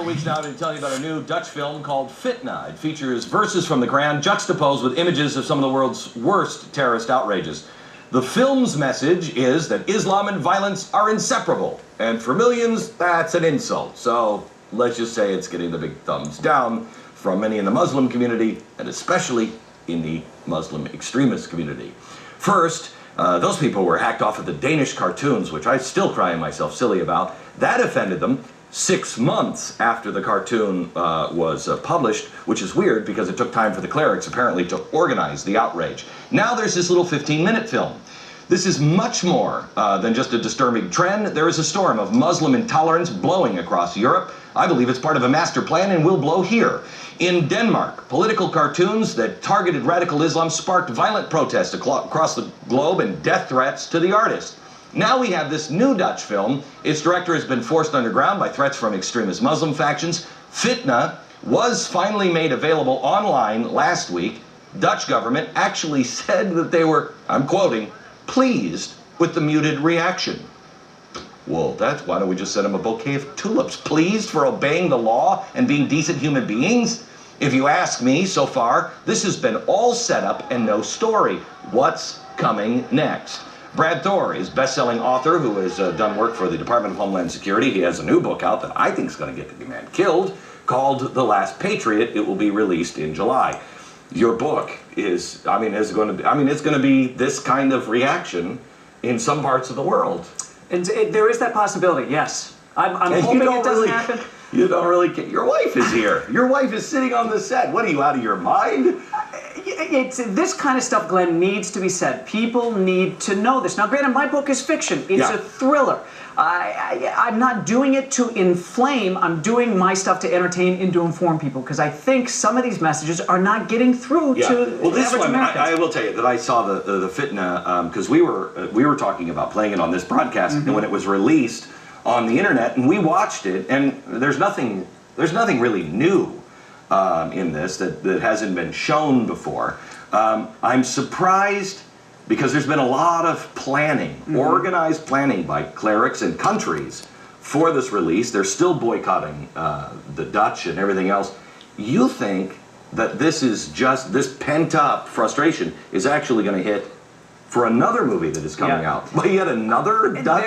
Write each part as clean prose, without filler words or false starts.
weeks now to tell you about a new Dutch film called Fitna. It features verses from the Quran juxtaposed with images of some of the world's worst terrorist outrages. The film's message is that Islam and violence are inseparable, and for millions, that's an insult. So let's just say it's getting the big thumbs down from many in the Muslim community, and especially in the Muslim extremist community. First, those people were hacked off of the Danish cartoons, which I still cry myself silly about. That offended them 6 months after the cartoon was published, which is weird because it took time for the clerics apparently to organize the outrage. Now there's this little 15-minute film. This is much more than just a disturbing trend. There is a storm of Muslim intolerance blowing across Europe. I believe it's part of a master plan and will blow here. In Denmark, political cartoons that targeted radical Islam sparked violent protests across the globe and death threats to the artist. Now we have this new Dutch film. Its director has been forced underground by threats from extremist Muslim factions. Fitna was finally made available online last week. Dutch government actually said that they were, I'm quoting, pleased with the muted reaction. Well, why don't we just send them a bouquet of tulips? Pleased for obeying the law and being decent human beings? If you ask me, so far, this has been all set up and no story. What's coming next? Brad Thor is best-selling author who has done work for the Department of Homeland Security. He has a new book out that I think is going to get the man killed, called The Last Patriot. It will be released in July. Your book is, it's going to be this kind of reaction in some parts of the world. And there is that possibility, yes. I'm hoping it doesn't happen. You don't really care. Your wife is here. Your wife is sitting on the set. What, are you out of your mind? This kind of stuff, Glenn, needs to be said. People need to know this. Now, granted, my book is fiction. It's a thriller. I'm not doing it to inflame. I'm doing my stuff to entertain and to inform people, because I think some of these messages are not getting through to well, this average one, Americans. I will tell you that I saw the Fitna, because we were talking about playing it on this broadcast, and when it was released on the internet, and we watched it, and there's nothing really new in this that hasn't been shown before. I'm surprised because there's been a lot of planning, organized planning by clerics and countries for this release. They're still boycotting the Dutch and everything else. You think that this pent-up frustration is actually going to hit for another movie that is coming out? But yet another Dutch?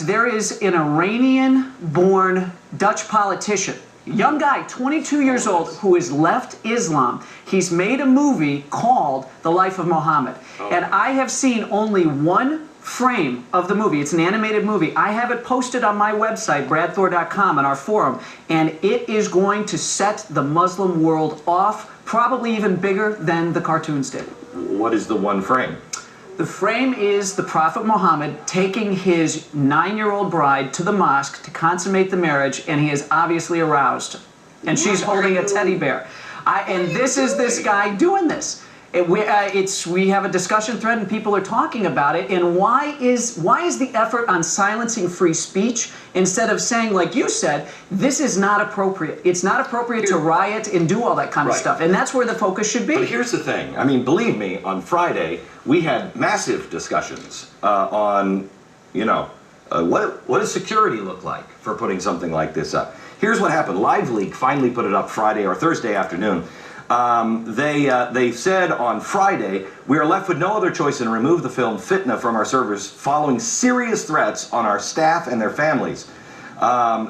There is an Iranian-born Dutch politician, young guy, 22 years old, who has left Islam. He's made a movie called The Life of Muhammad. And I have seen only one frame of the movie. It's an animated movie. I have it posted on my website, bradthor.com, on our forum, and it is going to set the Muslim world off, probably even bigger than the cartoons did. What is the one frame? The frame is the Prophet Muhammad taking his 9-year-old bride to the mosque to consummate the marriage, and he is obviously aroused. And she's holding a teddy bear. And this is this guy doing this. We have a discussion thread and people are talking about it. And why is the effort on silencing free speech instead of saying, like you said, this is not appropriate. It's not appropriate to riot and do all that kind of stuff. And that's where the focus should be. But here's the thing. Believe me, on Friday, we had massive discussions on, what does security look like for putting something like this up? Here's what happened. LiveLeak finally put it up Friday or Thursday afternoon. They said on Friday, we are left with no other choice than to remove the film Fitna from our servers following serious threats on our staff and their families.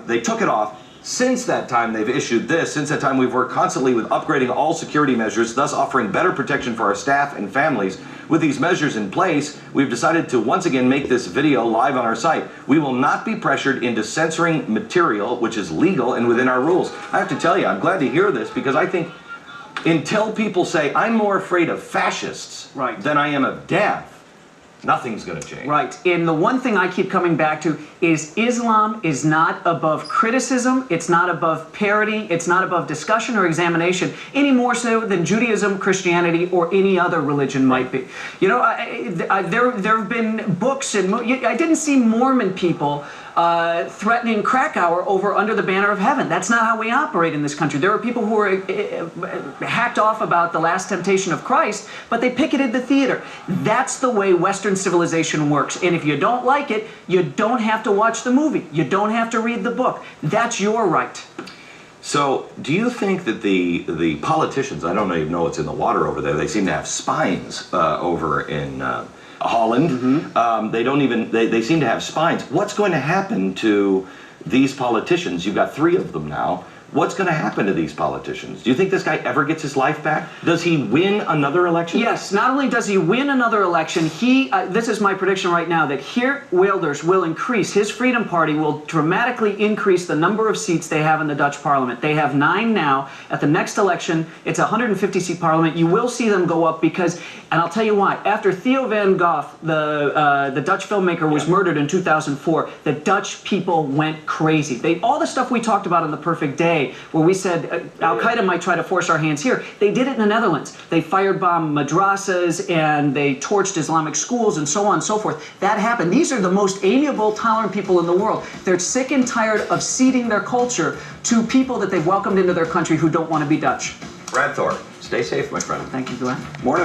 They took it off. Since that time, they've issued this. Since that time, we've worked constantly with upgrading all security measures, thus offering better protection for our staff and families. With these measures in place, we've decided to once again make this video live on our site. We will not be pressured into censoring material which is legal and within our rules. I have to tell you, I'm glad to hear this, because I think until people say, I'm more afraid of fascists than I am of death, nothing's going to change. Right. And the one thing I keep coming back to is Islam is not above criticism. It's not above parody. It's not above discussion or examination, any more so than Judaism, Christianity, or any other religion might be. There have been books, and I didn't see Mormon people threatening Krakauer over Under the Banner of Heaven. That's not how we operate in this country. There are people who are hacked off about the Last Temptation of Christ, but they picketed the theater. That's the way Western civilization works. And if you don't like it, you don't have to watch the movie. You don't have to read the book. That's your right. So, do you think that the politicians, I don't even know what's in the water over there, they seem to have spines over in Holland. They don't even, they seem to have spines. What's going to happen to these politicians? You've got 3 of them now. What's going to happen to these politicians? Do you think this guy ever gets his life back? Does he win another election? Yes, not only does he win another election, this is my prediction right now, that Geert Wilders will increase, his Freedom Party will dramatically increase the number of seats they have in the Dutch parliament. They have 9 now. At the next election, it's a 150-seat parliament. You will see them go up because, and I'll tell you why, after Theo van Gogh, the Dutch filmmaker, was murdered in 2004, the Dutch people went crazy. All the stuff we talked about in The Perfect Day, where we said Al-Qaeda might try to force our hands here, they did it in the Netherlands. They firebombed madrasas and they torched Islamic schools and so on and so forth. That happened. These are the most amiable, tolerant people in the world. They're sick and tired of ceding their culture to people that they've welcomed into their country who don't want to be Dutch. Brad Thor, stay safe, my friend. Thank you, Glenn. Morning.